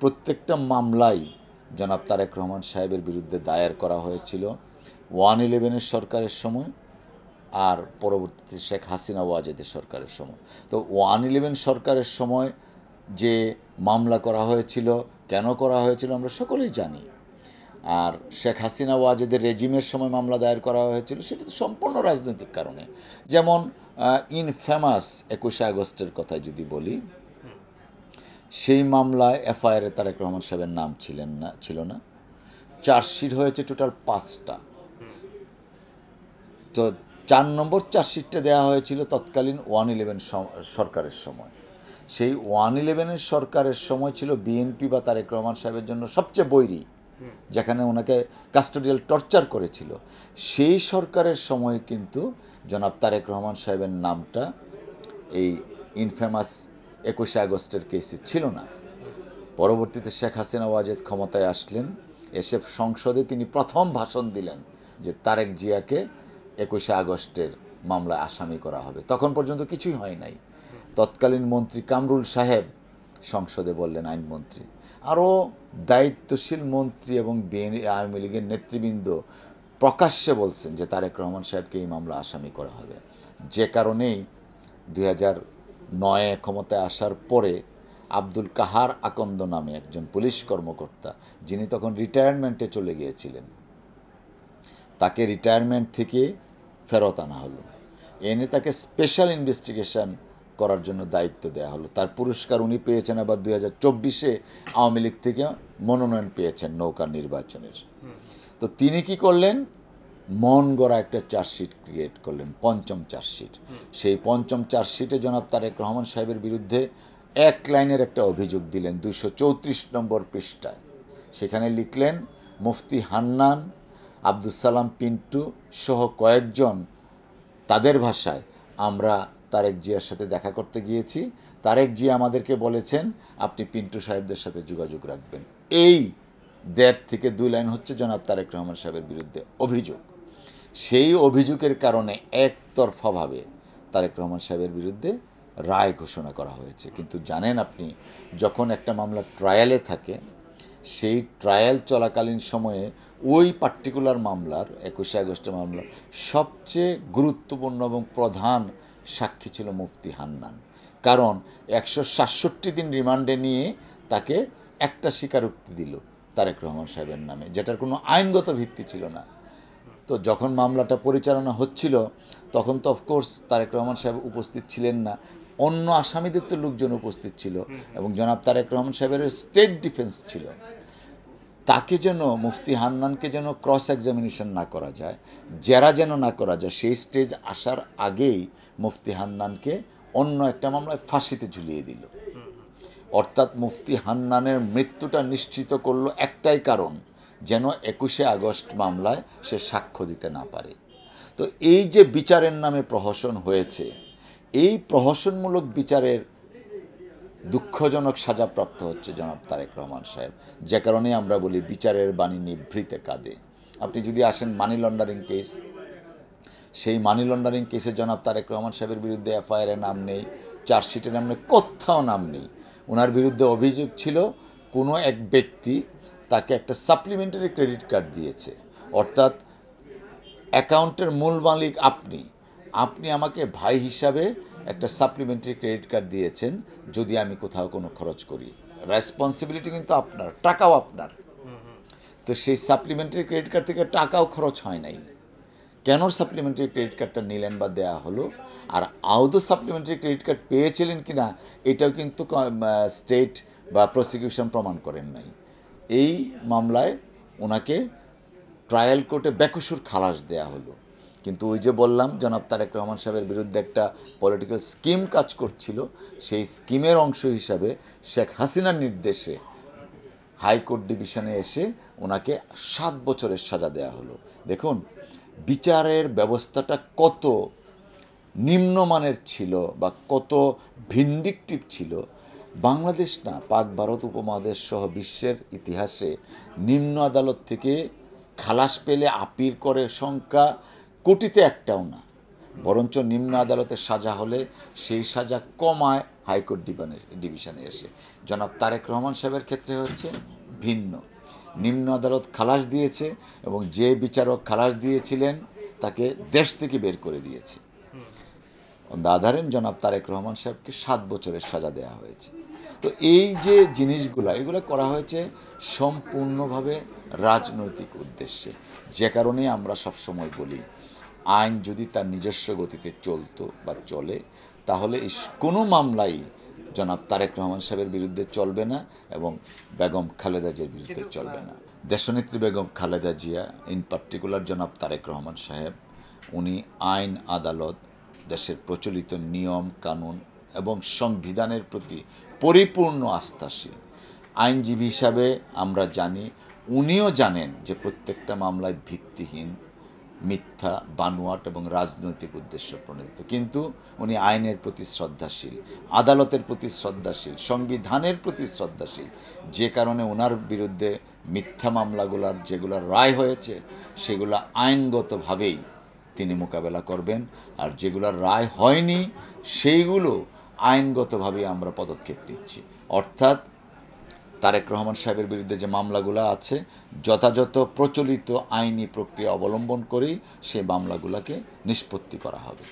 প্রত্যেকটা মামলাই জনাব তারেক রহমান সাহেবের বিরুদ্ধে দায়ের করা হয়েছিল 111-এর সরকারের সময় আর পরবর্তীতে শেখ হাসিনা ওয়াজেদের সরকারের সময়। তো 111 সরকারের সময় যে মামলা করা হয়েছিল, কেন করা হয়েছিল আমরা সকলেই জানি। আর শেখ হাসিনা ওয়াজেদের রেজিমের সময় মামলা দায়ের করা হয়েছিল, সেটা তো সম্পূর্ণ রাজনৈতিক কারণে। যেমন ইনফেমাস 21শে আগস্টের কথা যদি বলি, সেই মামলায় এফআইআরে তারেক রহমান সাহেবের নাম ছিল না। চার্জশিট হয়েছে টোটাল 5টা। তো 4 নম্বর চার্জশিটটা দেওয়া হয়েছিল তৎকালীন 111 সরকারের সময়। সেই 111-এর সরকারের সময় ছিল বিএনপি বা তারেক রহমান সাহেবের জন্য সবচেয়ে বৈরী, যেখানে ওনাকে কাস্টোডিয়াল টর্চার করেছিল। সেই সরকারের সময় কিন্তু জনাব তারেক রহমান সাহেবের নামটা এই ইনফেমাস 21শে আগস্টের কেসে ছিল না। পরবর্তীতে শেখ হাসিনা ওয়াজেদ ক্ষমতায় আসলেন, এসে সংসদে তিনি প্রথম ভাষণ দিলেন যে তারেক জিয়াকে 21শে আগস্টের মামলায় আসামি করা হবে। তখন পর্যন্ত কিছুই হয় নাই। তৎকালীন মন্ত্রী কামরুল সাহেব সংসদে বললেন, আইনমন্ত্রী, আরও দায়িত্বশীল মন্ত্রী এবং আওয়ামী লীগের নেতৃবৃন্দ প্রকাশ্যে বলছেন যে তারেক রহমান সাহেবকে এই মামলা আসামি করা হবে। যে কারণেই 2009-এ ক্ষমতায় আসার পরে আব্দুল কাহার আকন্দ নামে একজন পুলিশ কর্মকর্তা, যিনি তখন রিটায়ারমেন্টে চলে গিয়েছিলেন, তাকে রিটায়ারমেন্ট থেকে ফেরত আনা হলো। এনে তাকে স্পেশাল ইনভেস্টিগেশন করার জন্য দায়িত্ব দেওয়া হলো। তার পুরস্কার উনি পেয়েছেন আবার 2024-এ আওয়ামী লীগ থেকে মনোনয়ন পেয়েছেন নৌকা নির্বাচনের। তো তিনি কি করলেন, মন গড়া একটা চার্জশিট ক্রিয়েট করলেন, পঞ্চম চার্জশিট। সেই পঞ্চম চার্জশিটে জনাব তারেক রহমান সাহেবের বিরুদ্ধে 1 লাইনের একটা অভিযোগ দিলেন 234 নম্বর পৃষ্ঠায়। সেখানে লিখলেন, মুফতি হান্নান, আব্দুস সালাম পিন্টু সহ কয়েকজন, তাদের ভাষায়, আমরা তারেক জিয়ার সাথে দেখা করতে গিয়েছি, তারেক জিয়া আমাদেরকে বলেছেন আপনি পিন্টু সাহেবদের সাথে যোগাযোগ রাখবেন। এই 1.5 থেকে 2 লাইন হচ্ছে জনাব তারেক রহমান সাহেবের বিরুদ্ধে অভিযোগ। সেই অভিযোগের কারণে একতরফাভাবে তারেক রহমান সাহেবের বিরুদ্ধে রায় ঘোষণা করা হয়েছে। কিন্তু জানেন আপনি, যখন একটা মামলা ট্রায়ালে থাকে, সেই ট্রায়াল চলাকালীন সময়ে ওই পার্টিকুলার মামলার 21শে আগস্টের মামলার সবচেয়ে গুরুত্বপূর্ণ এবং প্রধান সাক্ষী ছিল মুফতি হান্নান। কারণ 167 দিন রিমান্ডে নিয়ে তাকে একটা স্বীকারোক্তি দিল তারেক রহমান সাহেবের নামে, যেটার কোনো আইনগত ভিত্তি ছিল না। তো যখন মামলাটা পরিচালনা হচ্ছিল, তখন তো অফকোর্স তারেক রহমান সাহেব উপস্থিত ছিলেন না, অন্য আসামিদের তো লোকজন উপস্থিত ছিল, এবং জনাব তারেক রহমান সাহেবের স্টেট ডিফেন্স ছিল। তাকে যেন, মুফতি হান্নানকে যেন ক্রস এক্সামিনেশন না করা যায়, জেরা যেন না করা যায়, সেই স্টেজ আসার আগেই মুফতি হান্নানকে অন্য একটা মামলায় ফাঁসিতে ঝুলিয়ে দিল। অর্থাৎ মুফতি হান্নানের মৃত্যুটা নিশ্চিত করলো একটাই কারণ, যেন 21শে আগস্ট মামলায় সে সাক্ষ্য দিতে না পারে। তো এই যে বিচারের নামে প্রহসন হয়েছে, এই প্রহসনমূলক বিচারের দুঃখজনক সাজাপ্রাপ্ত হচ্ছে জনাব তারেক রহমান সাহেব। যে কারণে আমরা বলি বিচারের বাণী নিভৃতে কাঁদে। আপনি যদি আসেন মানি লন্ডারিং কেস, সেই মানি লন্ডারিং কেসে জনাব তারেক রহমান সাহেবের বিরুদ্ধে এফআইআরে নাম নেই, চার্জশিটে নাম নেই, কোথাও নাম নেই। ওনার বিরুদ্ধে অভিযোগ ছিল কোনো এক ব্যক্তি তাকে একটা সাপ্লিমেন্টারি ক্রেডিট কার্ড দিয়েছে, অর্থাৎ অ্যাকাউন্টের মূল মালিক আপনি আমাকে ভাই হিসাবে একটা সাপ্লিমেন্টারি ক্রেডিট কার্ড দিয়েছেন যদি আমি কোথাও কোনো খরচ করি। রেসপন্সিবিলিটি কিন্তু আপনার, টাকাও আপনার। তো সেই সাপ্লিমেন্টারি ক্রেডিট কার্ড থেকে টাকাও খরচ হয় নাই। কেন সাপ্লিমেন্টারি ক্রেডিট কার্ডটা নিলেন বা দেওয়া হলো, আর আদৌ সাপ্লিমেন্টারি ক্রেডিট কার্ড পেয়েছিলেন কি না, এটাও কিন্তু স্টেট বা প্রসিকিউশন প্রমাণ করেন নাই। এই মামলায় ওনাকে ট্রায়াল কোর্টে বেকসুর খালাস দেয়া হলো। কিন্তু ওই যে বললাম, জনাব তারেক রহমান সাহেবের বিরুদ্ধে একটা পলিটিক্যাল স্কিম কাজ করছিল, সেই স্কিমের অংশ হিসাবে শেখ হাসিনার নির্দেশে হাইকোর্ট ডিভিশনে এসে ওনাকে 7 বছরের সাজা দেয়া হলো। দেখুন বিচারের ব্যবস্থাটা কত নিম্নমানের ছিল বা কত ভিন্ডিকটিভ ছিল। বাংলাদেশ না, পাক ভারত উপমহাদেশ সহ বিশ্বের ইতিহাসে নিম্ন আদালত থেকে খালাস পেলে আপিল করে সংখ্যা কোটিতে একটাও না। বরঞ্চ নিম্ন আদালতের সাজা হলে সেই সাজা কমায় হাইকোর্ট ডিভিশনে এসে। জনাব তারেক রহমান সাহেবের ক্ষেত্রে হচ্ছে ভিন্ন। নিম্ন আদালত খালাস দিয়েছে এবং যে বিচারক খালাস দিয়েছিলেন তাকে দেশ থেকে বের করে দিয়েছে। দাধারেন জনাব তারেক রহমান সাহেবকে 7 বছরের সাজা দেওয়া হয়েছে। তো এই যে জিনিসগুলো এগুলো করা হয়েছে সম্পূর্ণভাবে রাজনৈতিক উদ্দেশ্যে, যে কারণে আমরা সবসময় বলি আইন যদি তার নিজস্ব গতিতে চলতো বা চলে তাহলে কোনো মামলাই জনাব তারেক রহমান সাহেবের বিরুদ্ধে চলবে না এবং বেগম খালেদা জিয়ার বিরুদ্ধে চলবে না। দেশনেত্রী বেগম খালেদা জিয়া ইন পার্টিকুলার জনাব তারেক রহমান সাহেব উনি আইন আদালত দেশের প্রচলিত নিয়ম কানুন এবং সংবিধানের প্রতি পরিপূর্ণ আস্থাশীল আইনজীবী হিসাবে আমরা জানি। উনিও জানেন যে প্রত্যেকটা মামলায় ভিত্তিহীন, মিথ্যা, বানোয়াট এবং রাজনৈতিক উদ্দেশ্য প্রণোদিত, কিন্তু উনি আইনের প্রতি শ্রদ্ধাশীল, আদালতের প্রতি শ্রদ্ধাশীল, সংবিধানের প্রতি শ্রদ্ধাশীল, যে কারণে ওনার বিরুদ্ধে মিথ্যা মামলাগুলার যেগুলো রায় হয়েছে সেগুলো আইনগতভাবেই তিনি মোকাবেলা করবেন, আর যেগুলোর রায় হয়নি সেইগুলো আইনগতভাবেই আমরা পদক্ষেপ নিচ্ছি। অর্থাৎ তারেক রহমান সাহেবের বিরুদ্ধে যে মামলাগুলো আছে যথাযথ প্রচলিত আইনি প্রক্রিয়া অবলম্বন করেই সেই মামলাগুলোকে নিষ্পত্তি করা হবে।